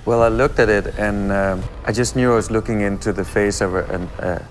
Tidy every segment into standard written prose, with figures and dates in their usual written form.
Well, I looked at it and I just knew I was looking into the face of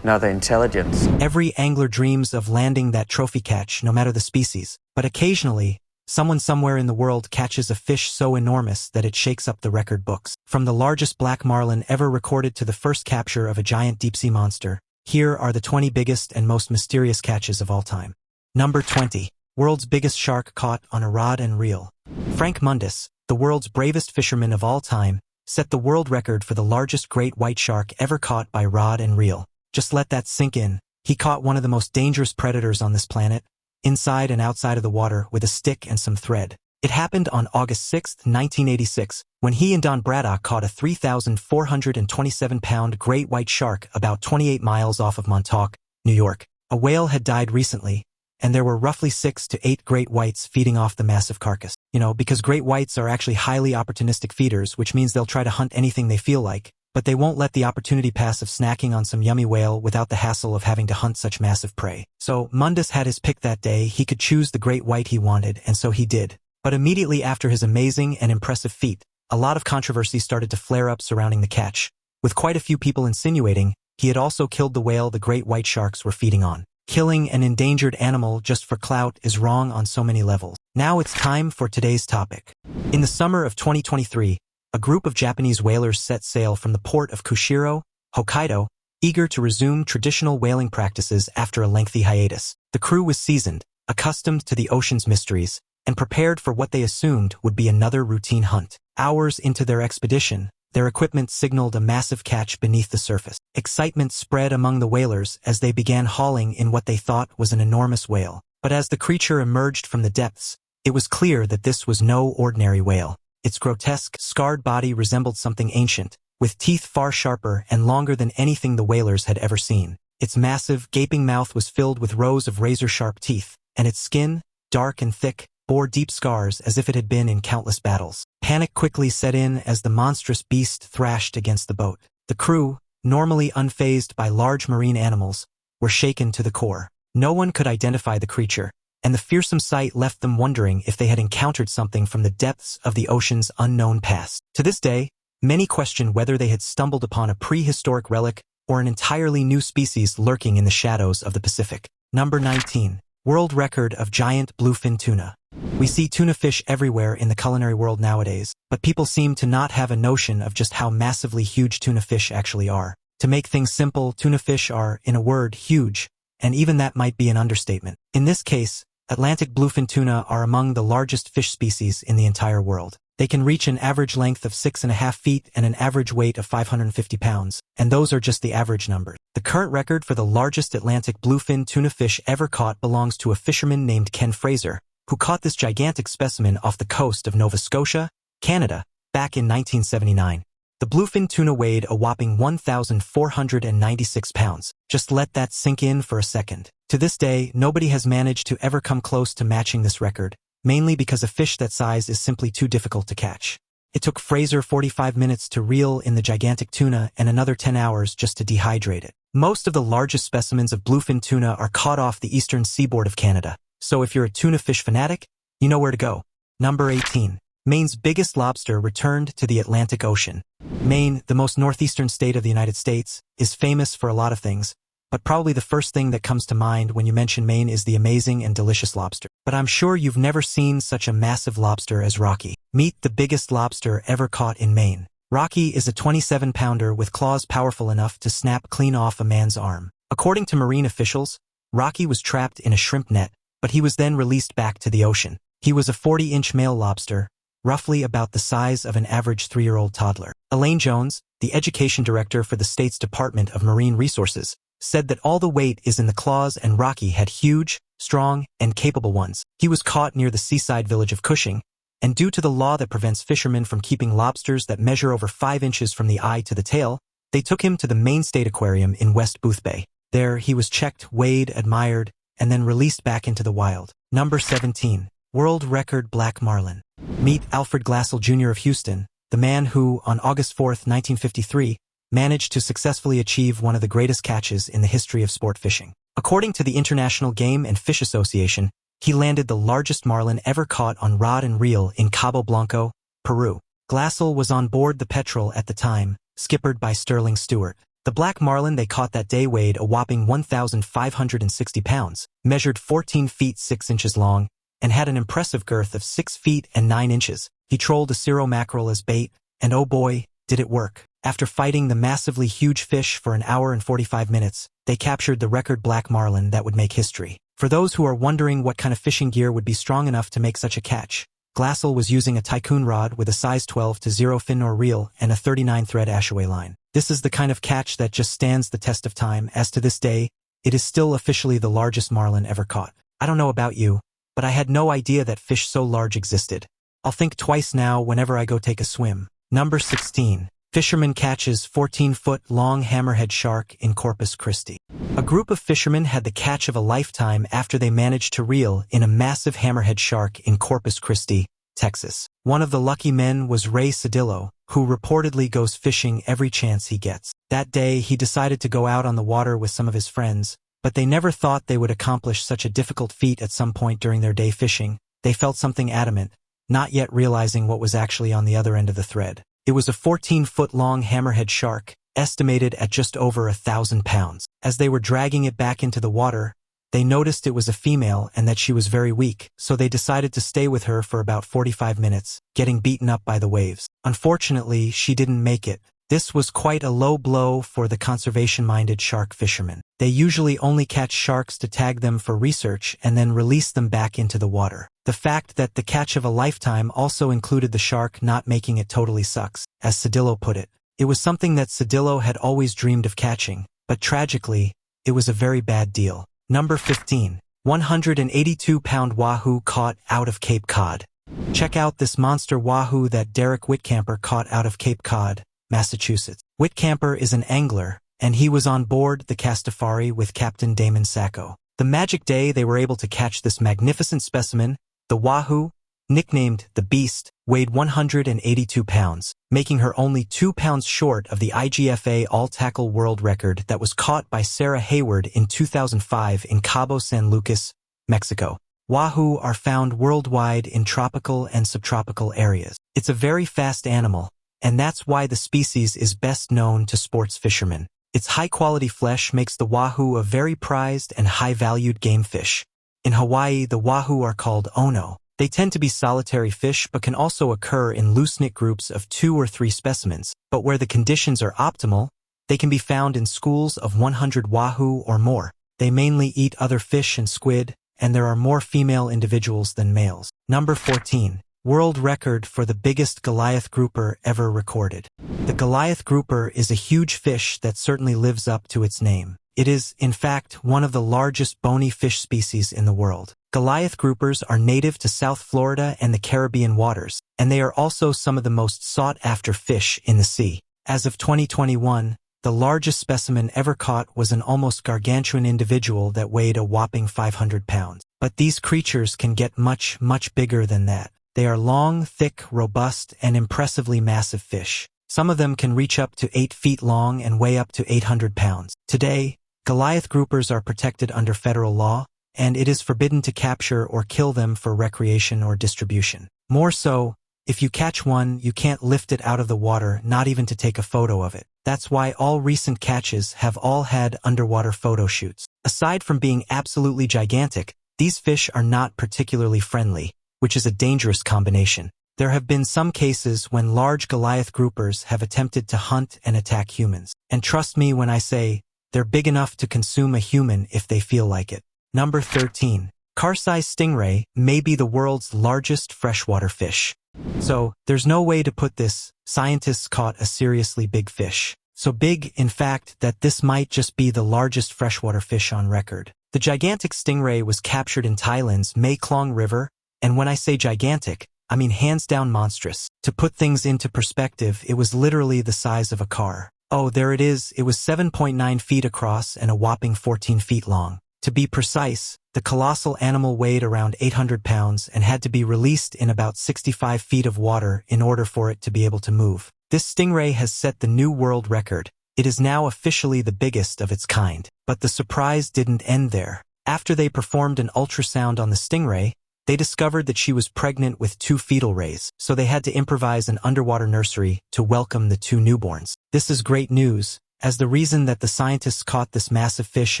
another intelligence. Every angler dreams of landing that trophy catch, no matter the species. But occasionally, someone somewhere in the world catches a fish so enormous that it shakes up the record books. From the largest black marlin ever recorded to the first capture of a giant deep-sea monster, here are the 20 biggest and most mysterious catches of all time. Number 20. World's biggest shark caught on a rod and reel. Frank Mundus, the world's bravest fisherman of all time, set the world record for the largest great white shark ever caught by rod and reel. Just let that sink in. He caught one of the most dangerous predators on this planet, inside and outside of the water with a stick and some thread. It happened on August 6, 1986, when he and Don Braddock caught a 3,427-pound great white shark about 28 miles off of Montauk, New York. A whale had died recently, and there were roughly 6 to 8 great whites feeding off the massive carcass. Because great whites are actually highly opportunistic feeders, which means they'll try to hunt anything they feel like, but they won't let the opportunity pass of snacking on some yummy whale without the hassle of having to hunt such massive prey. So Mundus had his pick that day. He could choose the great white he wanted, and so he did. But immediately after his amazing and impressive feat, a lot of controversy started to flare up surrounding the catch, with quite a few people insinuating he had also killed the whale the great white sharks were feeding on. Killing an endangered animal just for clout is wrong on so many levels. Now it's time for today's topic. In the summer of 2023, a group of Japanese whalers set sail from the port of Kushiro, Hokkaido, eager to resume traditional whaling practices after a lengthy hiatus. The crew was seasoned, accustomed to the ocean's mysteries, and prepared for what they assumed would be another routine hunt. Hours into their expedition, their equipment signaled a massive catch beneath the surface. Excitement spread among the whalers as they began hauling in what they thought was an enormous whale. But as the creature emerged from the depths, it was clear that this was no ordinary whale. Its grotesque, scarred body resembled something ancient, with teeth far sharper and longer than anything the whalers had ever seen. Its massive, gaping mouth was filled with rows of razor-sharp teeth, and its skin, dark and thick, bore deep scars as if it had been in countless battles. Panic quickly set in as the monstrous beast thrashed against the boat. The crew, normally unfazed by large marine animals, were shaken to the core. No one could identify the creature, and the fearsome sight left them wondering if they had encountered something from the depths of the ocean's unknown past. To this day, many question whether they had stumbled upon a prehistoric relic or an entirely new species lurking in the shadows of the Pacific. Number 19. World record of giant bluefin tuna. We see tuna fish everywhere in the culinary world nowadays, but people seem to not have a notion of just how massively huge tuna fish actually are. To make things simple, tuna fish are, in a word, huge, and even that might be an understatement. In this case, Atlantic bluefin tuna are among the largest fish species in the entire world. They can reach an average length of 6.5 feet and an average weight of 550 pounds, and those are just the average numbers. The current record for the largest Atlantic bluefin tuna fish ever caught belongs to a fisherman named Ken Fraser, who caught this gigantic specimen off the coast of Nova Scotia, Canada, back in 1979. The bluefin tuna weighed a whopping 1,496 pounds. Just let that sink in for a second. To this day, nobody has managed to ever come close to matching this record, mainly because a fish that size is simply too difficult to catch. It took Fraser 45 minutes to reel in the gigantic tuna and another 10 hours just to dehydrate it. Most of the largest specimens of bluefin tuna are caught off the eastern seaboard of Canada, so if you're a tuna fish fanatic, you know where to go. Number 18. Maine's biggest lobster returned to the Atlantic Ocean. Maine, the most northeastern state of the United States, is famous for a lot of things, but probably the first thing that comes to mind when you mention Maine is the amazing and delicious lobster. But I'm sure you've never seen such a massive lobster as Rocky. Meet the biggest lobster ever caught in Maine. Rocky is a 27-pounder with claws powerful enough to snap clean off a man's arm. According to marine officials, Rocky was trapped in a shrimp net, but he was then released back to the ocean. He was a 40-inch male lobster, roughly about the size of an average 3-year-old toddler. Elaine Jones, the education director for the state's Department of Marine Resources, said that all the weight is in the claws and Rocky had huge, strong, and capable ones. He was caught near the seaside village of Cushing, and due to the law that prevents fishermen from keeping lobsters that measure over 5 inches from the eye to the tail, they took him to the Maine State Aquarium in West Boothbay. There, he was checked, weighed, admired, and then released back into the wild. Number 17. World record black marlin. Meet Alfred Glassell Jr. of Houston, the man who, on August 4, 1953, managed to successfully achieve one of the greatest catches in the history of sport fishing. According to the International Game and Fish Association, He landed the largest marlin ever caught on rod and reel in Cabo Blanco, Peru. Glassell was on board the Petrel at the time, skippered by Sterling Stewart. The black marlin they caught that day weighed a whopping 1,560 pounds, measured 14 feet 6 inches long, and had an impressive girth of 6 feet and 9 inches. He trolled a cirro mackerel as bait, and oh boy, did it work. After fighting the massively huge fish for an hour and 45 minutes, they captured the record black marlin that would make history. For those who are wondering what kind of fishing gear would be strong enough to make such a catch, Glassell was using a Tycoon rod with a size 12-0 fin or reel and a 39-thread Ashaway line. This is the kind of catch that just stands the test of time, as to this day, it is still officially the largest marlin ever caught. I don't know about you, but I had no idea that fish so large existed. I'll think twice now whenever I go take a swim. Number 16. Fisherman catches 14-foot-long hammerhead shark in Corpus Christi. A group of fishermen had the catch of a lifetime after they managed to reel in a massive hammerhead shark in Corpus Christi, Texas. One of the lucky men was Ray Cedillo, who reportedly goes fishing every chance he gets. That day, he decided to go out on the water with some of his friends, but they never thought they would accomplish such a difficult feat at some point during their day fishing. They felt something adamant, not yet realizing what was actually on the other end of the thread. It was a 14-foot-long hammerhead shark, estimated at just over 1,000 pounds. As they were dragging it back into the water, they noticed it was a female and that she was very weak, so they decided to stay with her for about 45 minutes, getting beaten up by the waves. Unfortunately, she didn't make it. This was quite a low blow for the conservation-minded shark fishermen. They usually only catch sharks to tag them for research and then release them back into the water. The fact that the catch of a lifetime also included the shark not making it totally sucks, as Cedillo put it. It was something that Cedillo had always dreamed of catching, but tragically, it was a very bad deal. Number 15. 182-pound wahoo caught out of Cape Cod. Check out this monster wahoo that Derek Whitcamper caught out of Cape Cod, Massachusetts. Whitcamper is an angler, and he was on board the Castafari with Captain Damon Sacco. The magic day they were able to catch this magnificent specimen, the wahoo, nicknamed the Beast, weighed 182 pounds, making her only 2 pounds short of the IGFA all-tackle world record that was caught by Sarah Hayward in 2005 in Cabo San Lucas, Mexico. Wahoo are found worldwide in tropical and subtropical areas. It's a very fast animal, and that's why the species is best known to sports fishermen. Its high-quality flesh makes the wahoo a very prized and high-valued game fish. In Hawaii, the wahoo are called ono. They tend to be solitary fish but can also occur in loose-knit groups of 2 or 3 specimens, but where the conditions are optimal, they can be found in schools of 100 wahoo or more. They mainly eat other fish and squid, and there are more female individuals than males. Number 14. World record for the biggest Goliath grouper ever recorded. The Goliath grouper is a huge fish that certainly lives up to its name. It is, in fact, one of the largest bony fish species in the world. Goliath groupers are native to South Florida and the Caribbean waters, and they are also some of the most sought-after fish in the sea. As of 2021, the largest specimen ever caught was an almost gargantuan individual that weighed a whopping 500 pounds. But these creatures can get much, much bigger than that. They are long, thick, robust, and impressively massive fish. Some of them can reach up to 8 feet long and weigh up to 800 pounds. Today, Goliath groupers are protected under federal law, and it is forbidden to capture or kill them for recreation or distribution. More so, if you catch one, you can't lift it out of the water, not even to take a photo of it. That's why all recent catches have all had underwater photo shoots. Aside from being absolutely gigantic, these fish are not particularly friendly, which is a dangerous combination. There have been some cases when large Goliath groupers have attempted to hunt and attack humans. And trust me when I say, they're big enough to consume a human if they feel like it. Number 13. Car-sized stingray may be the world's largest freshwater fish. So, there's no way to put this, scientists caught a seriously big fish. So big, in fact, that this might just be the largest freshwater fish on record. The gigantic stingray was captured in Thailand's Mae Klong River, and when I say gigantic, I mean hands down monstrous. To put things into perspective, it was literally the size of a car. Oh, there it is. It was 7.9 feet across and a whopping 14 feet long. To be precise, the colossal animal weighed around 800 pounds and had to be released in about 65 feet of water in order for it to be able to move. This stingray has set the new world record. It is now officially the biggest of its kind. But the surprise didn't end there. After they performed an ultrasound on the stingray, they discovered that she was pregnant with 2 fetal rays, so they had to improvise an underwater nursery to welcome the 2 newborns. This is great news, as the reason that the scientists caught this massive fish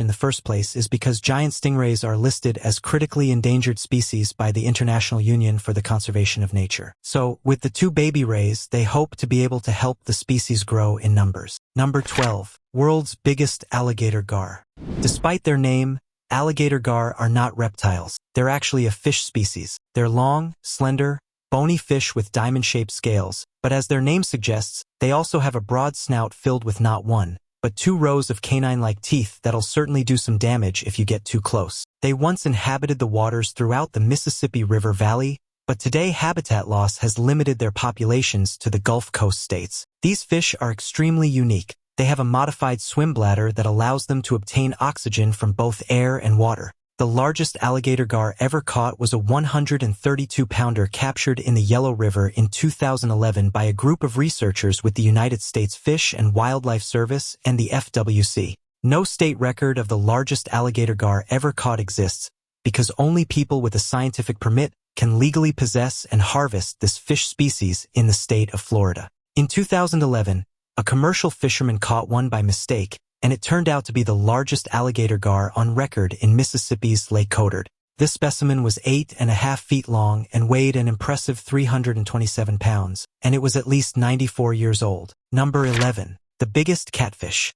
in the first place is because giant stingrays are listed as critically endangered species by the International Union for the Conservation of Nature. So, with the 2 baby rays, they hope to be able to help the species grow in numbers. Number 12. World's biggest alligator gar. Despite their name, alligator gar are not reptiles. They're actually a fish species. They're long, slender, bony fish with diamond-shaped scales, but as their name suggests, they also have a broad snout filled with not 1, but 2 rows of canine-like teeth that'll certainly do some damage if you get too close. They once inhabited the waters throughout the Mississippi River Valley, but today habitat loss has limited their populations to the Gulf Coast states. These fish are extremely unique. They have a modified swim bladder that allows them to obtain oxygen from both air and water. The largest alligator gar ever caught was a 132-pounder captured in the Yellow River in 2011 by a group of researchers with the United States Fish and Wildlife Service and the FWC. No state record of the largest alligator gar ever caught exists, because only people with a scientific permit can legally possess and harvest this fish species in the state of Florida. In 2011, a commercial fisherman caught one by mistake, and it turned out to be the largest alligator gar on record in Mississippi's Lake Codard. This specimen was 8.5 feet long and weighed an impressive 327 pounds, and it was at least 94 years old. Number 11. The biggest catfish.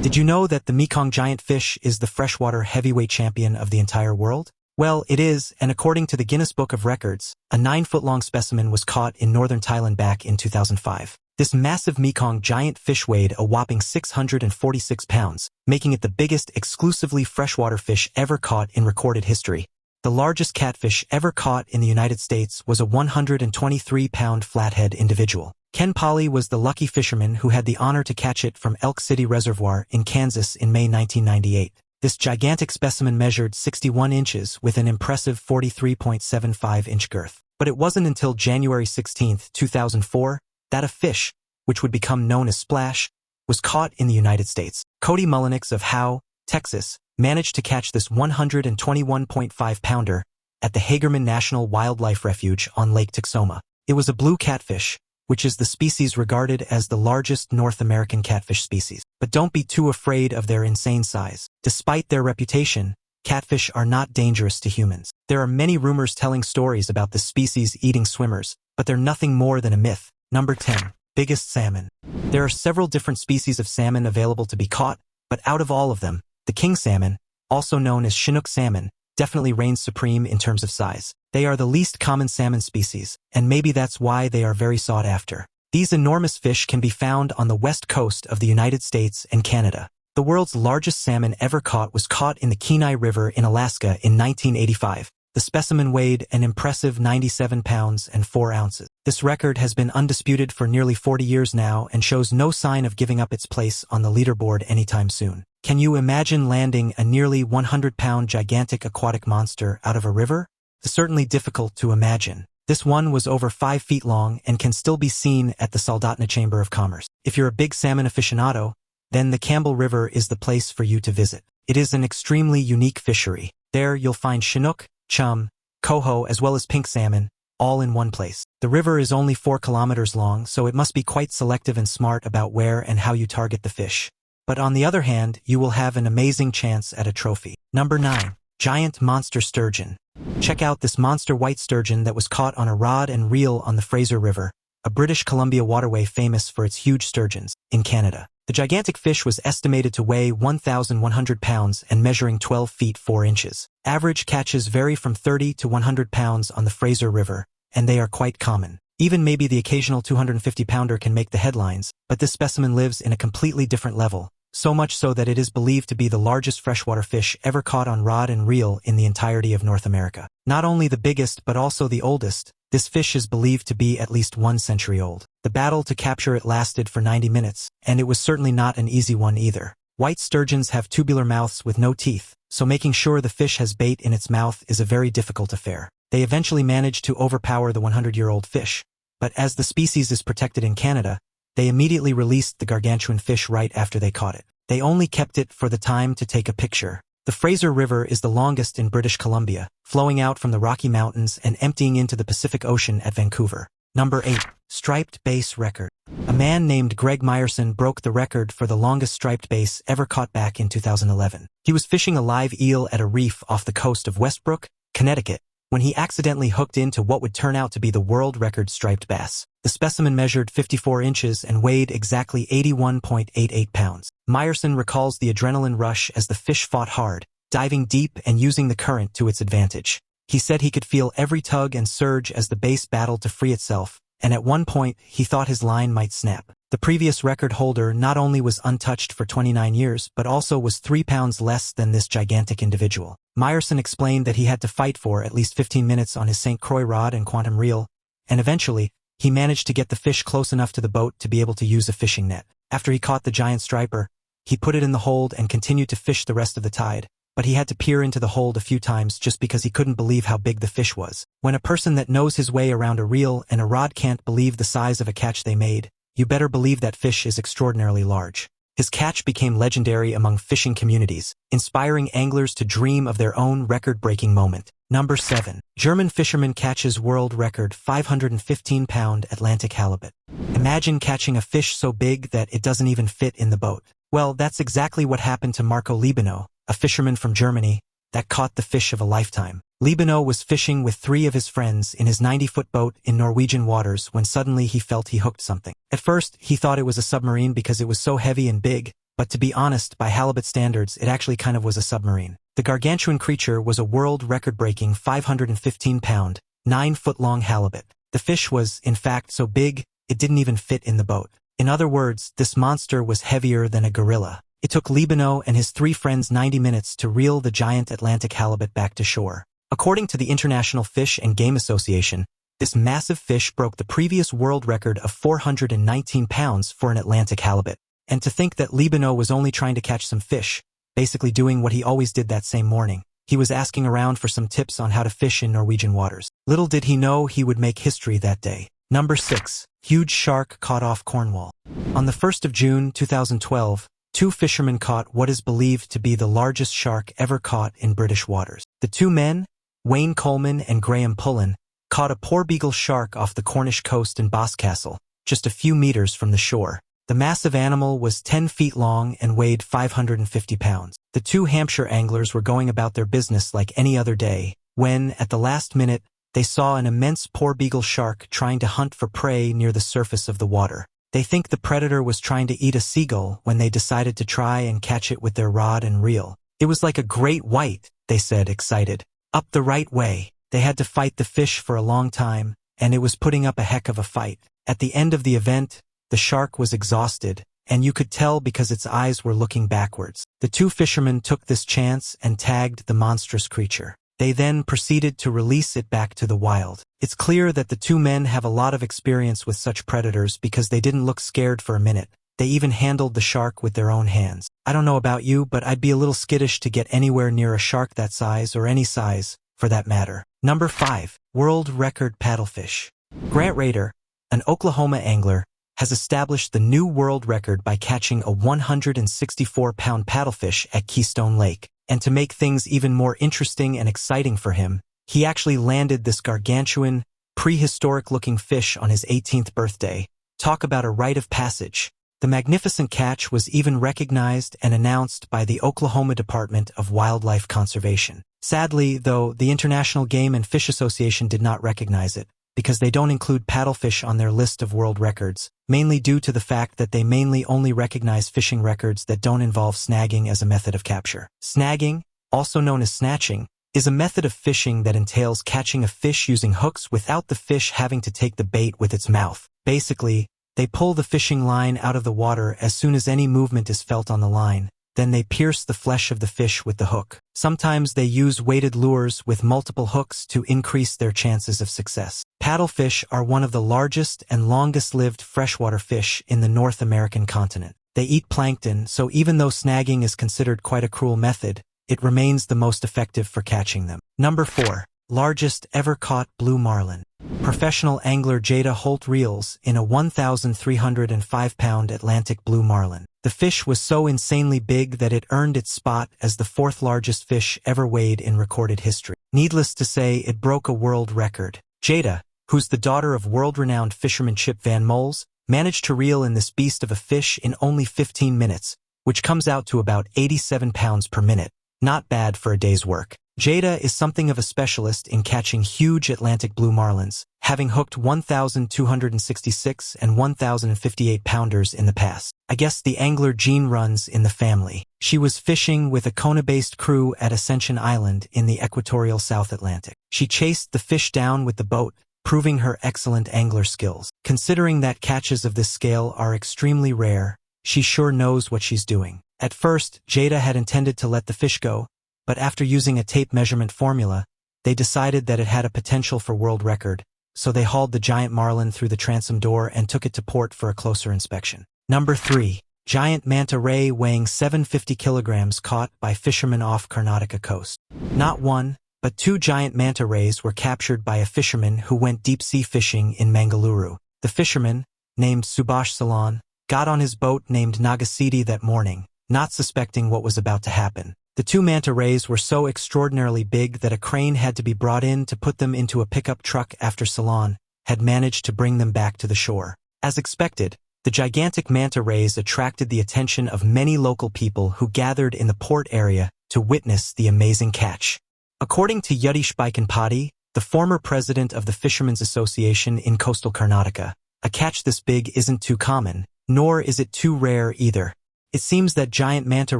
Did you know that the Mekong giant fish is the freshwater heavyweight champion of the entire world? Well, it is, and according to the Guinness Book of Records, a 9-foot-long specimen was caught in northern Thailand back in 2005. This massive Mekong giant fish weighed a whopping 646 pounds, making it the biggest exclusively freshwater fish ever caught in recorded history. The largest catfish ever caught in the United States was a 123-pound flathead individual. Ken Polly was the lucky fisherman who had the honor to catch it from Elk City Reservoir in Kansas in May 1998. This gigantic specimen measured 61 inches with an impressive 43.75-inch girth. But it wasn't until January 16, 2004, that a fish, which would become known as Splash, was caught in the United States. Cody Mullenix of Howe, Texas, managed to catch this 121.5-pounder at the Hagerman National Wildlife Refuge on Lake Texoma. It was a blue catfish, which is the species regarded as the largest North American catfish species. But don't be too afraid of their insane size. Despite their reputation, catfish are not dangerous to humans. There are many rumors telling stories about this species eating swimmers, but they're nothing more than a myth. Number 10. Biggest salmon. There are several different species of salmon available to be caught, but out of all of them, the king salmon, also known as Chinook salmon, definitely reigns supreme in terms of size. They are the least common salmon species, and maybe that's why they are very sought after. These enormous fish can be found on the west coast of the United States and Canada. The world's largest salmon ever caught was caught in the Kenai River in Alaska in 1985. The specimen weighed an impressive 97 pounds and 4 ounces. This record has been undisputed for nearly 40 years now and shows no sign of giving up its place on the leaderboard anytime soon. Can you imagine landing a nearly 100-pound gigantic aquatic monster out of a river? It's certainly difficult to imagine. This one was over 5 feet long and can still be seen at the Soldotna Chamber of Commerce. If you're a big salmon aficionado, then the Campbell River is the place for you to visit. It is an extremely unique fishery. There you'll find Chinook, chum, coho, as well as pink salmon, all in one place. The river is only 4 kilometers long, so it must be quite selective and smart about where and how you target the fish. But on the other hand, you will have an amazing chance at a trophy. Number 9. Giant monster sturgeon. Check out this monster white sturgeon that was caught on a rod and reel on the Fraser River, a British Columbia waterway famous for its huge sturgeons, in Canada. The gigantic fish was estimated to weigh 1,100 pounds and measuring 12 feet 4 inches. Average catches vary from 30 to 100 pounds on the Fraser River, and they are quite common. Even maybe the occasional 250-pounder can make the headlines, but this specimen lives in a completely different level, so much so that it is believed to be the largest freshwater fish ever caught on rod and reel in the entirety of North America. Not only the biggest but also the oldest, this fish is believed to be at least 1 century old. The battle to capture it lasted for 90 minutes, and it was certainly not an easy one either. White sturgeons have tubular mouths with no teeth, so making sure the fish has bait in its mouth is a very difficult affair. They eventually managed to overpower the 100-year-old fish, but as the species is protected in Canada, they immediately released the gargantuan fish right after they caught it. They only kept it for the time to take a picture, The Fraser River is the longest in British Columbia, flowing out from the Rocky Mountains and emptying into the Pacific Ocean at Vancouver. Number 8. Striped bass record. A man named Greg Myerson broke the record for the longest striped bass ever caught back in 2011. He was fishing a live eel at a reef off the coast of Westbrook, Connecticut, when he accidentally hooked into what would turn out to be the world record striped bass. The specimen measured 54 inches and weighed exactly 81.88 pounds. Myerson recalls the adrenaline rush as the fish fought hard, diving deep and using the current to its advantage. He said he could feel every tug and surge as the bass battled to free itself, and at one point he thought his line might snap. The previous record holder not only was untouched for 29 years, but also was 3 pounds less than this gigantic individual. Myerson explained that he had to fight for at least 15 minutes on his St. Croix rod and quantum reel, and eventually, he managed to get the fish close enough to the boat to be able to use a fishing net. After he caught the giant striper, he put it in the hold and continued to fish the rest of the tide, but he had to peer into the hold a few times just because he couldn't believe how big the fish was. When a person that knows his way around a reel and a rod can't believe the size of a catch they made, you better believe that fish is extraordinarily large. His catch became legendary among fishing communities, inspiring anglers to dream of their own record-breaking moment. Number 7. German fisherman catches world record 515-pound Atlantic halibut. Imagine catching a fish so big that it doesn't even fit in the boat. Well, that's exactly what happened to Marco Libano, a fisherman from Germany, that caught the fish of a lifetime. Libano was fishing with 3 of his friends in his 90-foot boat in Norwegian waters when suddenly he felt he hooked something. At first, he thought it was a submarine because it was so heavy and big, but to be honest, by halibut standards, it actually kind of was a submarine. The gargantuan creature was a world record-breaking 515-pound, 9-foot-long halibut. The fish was, in fact, so big, it didn't even fit in the boat. In other words, this monster was heavier than a gorilla. It took Libano and his 3 friends 90 minutes to reel the giant Atlantic halibut back to shore. According to the International Fish and Game Association, this massive fish broke the previous world record of 419 pounds for an Atlantic halibut. And to think that Libano was only trying to catch some fish, basically doing what he always did that same morning. He was asking around for some tips on how to fish in Norwegian waters. Little did he know he would make history that day. Number 6. Huge shark caught off Cornwall. On the 1st of June 2012, 2 fishermen caught what is believed to be the largest shark ever caught in British waters. The 2 men, Wayne Coleman and Graham Pullen, caught a porbeagle shark off the Cornish coast in Boscastle, just a few meters from the shore. The massive animal was 10 feet long and weighed 550 pounds. The 2 Hampshire anglers were going about their business like any other day, when, at the last minute, they saw an immense porbeagle shark trying to hunt for prey near the surface of the water. They think the predator was trying to eat a seagull when they decided to try and catch it with their rod and reel. It was like a great white, they said, excited. Up the right way. They had to fight the fish for a long time, and it was putting up a heck of a fight. At the end of the event, the shark was exhausted, and you could tell because its eyes were looking backwards. The 2 fishermen took this chance and tagged the monstrous creature. They then proceeded to release it back to the wild. It's clear that the 2 men have a lot of experience with such predators because they didn't look scared for a minute. They even handled the shark with their own hands. I don't know about you, but I'd be a little skittish to get anywhere near a shark that size, or any size, for that matter. Number 5. World record paddlefish. Grant Rader, an Oklahoma angler, has established the new world record by catching a 164-pound paddlefish at Keystone Lake. And to make things even more interesting and exciting for him, he actually landed this gargantuan, prehistoric-looking fish on his 18th birthday. Talk about a rite of passage. The magnificent catch was even recognized and announced by the Oklahoma Department of Wildlife Conservation. Sadly, though, the International Game and Fish Association did not recognize it, because they don't include paddlefish on their list of world records, mainly due to the fact that they mainly only recognize fishing records that don't involve snagging as a method of capture. Snagging, also known as snatching, is a method of fishing that entails catching a fish using hooks without the fish having to take the bait with its mouth. Basically, they pull the fishing line out of the water as soon as any movement is felt on the line. Then they pierce the flesh of the fish with the hook. Sometimes they use weighted lures with multiple hooks to increase their chances of success. Paddlefish are one of the largest and longest-lived freshwater fish in the North American continent. They eat plankton, so even though snagging is considered quite a cruel method, it remains the most effective for catching them. Number 4. Largest ever caught blue marlin. Professional angler Jada Holt reels in a 1,305-pound Atlantic blue marlin. The fish was so insanely big that it earned its spot as the fourth largest fish ever weighed in recorded history. Needless to say, it broke a world record. Jada, who's the daughter of world-renowned fisherman Chip Van Moles, managed to reel in this beast of a fish in only 15 minutes, which comes out to about 87 pounds per minute. Not bad for a day's work. Jada is something of a specialist in catching huge Atlantic blue marlins, having hooked 1,266 and 1,058 pounders in the past. I guess the angler gene runs in the family. She was fishing with a Kona-based crew at Ascension Island in the equatorial South Atlantic. She chased the fish down with the boat, proving her excellent angler skills. Considering that catches of this scale are extremely rare, she sure knows what she's doing. At first, Jada had intended to let the fish go, but after using a tape measurement formula, they decided that it had a potential for world record, so they hauled the giant marlin through the transom door and took it to port for a closer inspection. Number 3. Giant manta ray weighing 750 kilograms caught by fishermen off Karnataka coast. Not one, but 2 giant manta rays were captured by a fisherman who went deep-sea fishing in Mangaluru. The fisherman, named Subhash Salan, got on his boat named Nagasiti that morning, not suspecting what was about to happen. The 2 manta rays were so extraordinarily big that a crane had to be brought in to put them into a pickup truck after Salan had managed to bring them back to the shore. As expected, the gigantic manta rays attracted the attention of many local people who gathered in the port area to witness the amazing catch. According to Yadish Baikanpati, the former president of the Fishermen's Association in coastal Karnataka, a catch this big isn't too common, nor is it too rare either. It seems that giant manta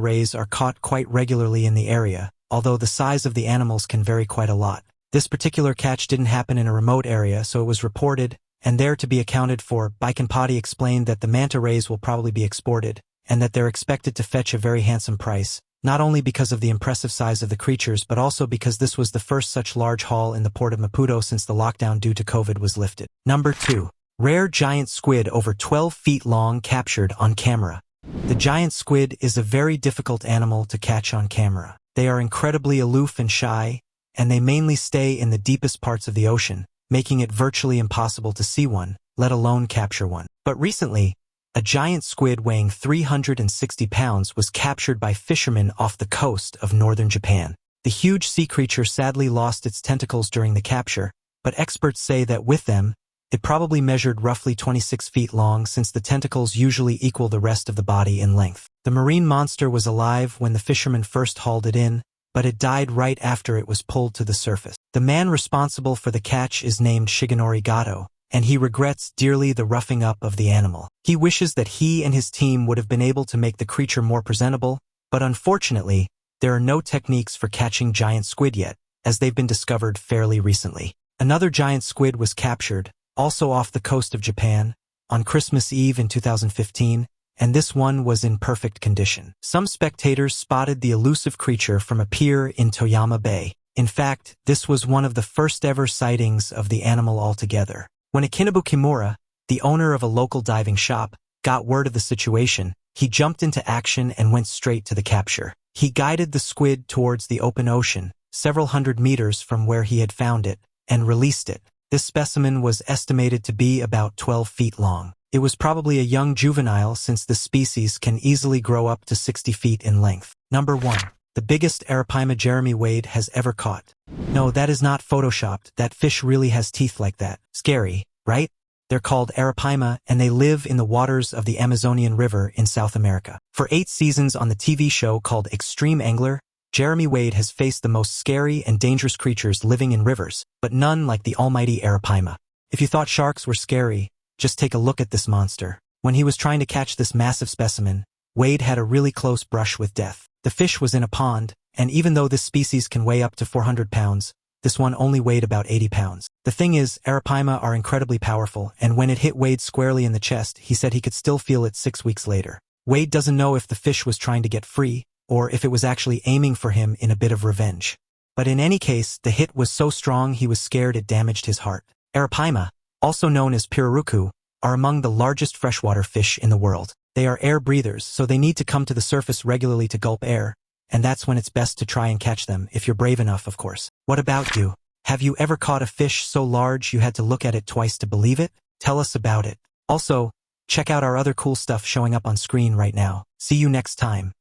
rays are caught quite regularly in the area, although the size of the animals can vary quite a lot. This particular catch didn't happen in a remote area, so it was reported, and there to be accounted for. Baikanpati explained that the manta rays will probably be exported, and that they're expected to fetch a very handsome price, not only because of the impressive size of the creatures but also because this was the first such large haul in the port of Maputo since the lockdown due to COVID was lifted. Number 2. Rare giant squid over 12 feet long captured on camera. The giant squid is a very difficult animal to catch on camera. They are incredibly aloof and shy, and they mainly stay in the deepest parts of the ocean, making it virtually impossible to see one, let alone capture one. But recently, a giant squid weighing 360 pounds was captured by fishermen off the coast of northern Japan. The huge sea creature sadly lost its tentacles during the capture, but experts say that with them, it probably measured roughly 26 feet long since the tentacles usually equal the rest of the body in length. The marine monster was alive when the fishermen first hauled it in, but it died right after it was pulled to the surface. The man responsible for the catch is named Shigenori Gato, and he regrets dearly the roughing up of the animal. He wishes that he and his team would have been able to make the creature more presentable, but unfortunately, there are no techniques for catching giant squid yet, as they've been discovered fairly recently. Another giant squid was captured, also off the coast of Japan, on Christmas Eve in 2015, and this one was in perfect condition. Some spectators spotted the elusive creature from a pier in Toyama Bay. In fact, this was one of the first ever sightings of the animal altogether. When Akinobu Kimura, the owner of a local diving shop, got word of the situation, he jumped into action and went straight to the capture. He guided the squid towards the open ocean, several hundred meters from where he had found it, and released it. This specimen was estimated to be about 12 feet long. It was probably a young juvenile since the species can easily grow up to 60 feet in length. Number 1. The biggest arapaima Jeremy Wade has ever caught. No, that is not photoshopped. That fish really has teeth like that. Scary, right? They're called arapaima, and they live in the waters of the Amazonian River in South America. For 8 seasons on the TV show called Extreme Angler, Jeremy Wade has faced the most scary and dangerous creatures living in rivers, but none like the almighty arapaima. If you thought sharks were scary, just take a look at this monster. When he was trying to catch this massive specimen, Wade had a really close brush with death. The fish was in a pond, and even though this species can weigh up to 400 pounds, this one only weighed about 80 pounds. The thing is, arapaima are incredibly powerful, and when it hit Wade squarely in the chest, he said he could still feel it 6 weeks later. Wade doesn't know if the fish was trying to get free, or if it was actually aiming for him in a bit of revenge. But in any case, the hit was so strong he was scared it damaged his heart. Arapaima, also known as pirarucu, are among the largest freshwater fish in the world. They are air breathers, so they need to come to the surface regularly to gulp air, and that's when it's best to try and catch them, if you're brave enough, of course. What about you? Have you ever caught a fish so large you had to look at it twice to believe it? Tell us about it. Also, check out our other cool stuff showing up on screen right now. See you next time.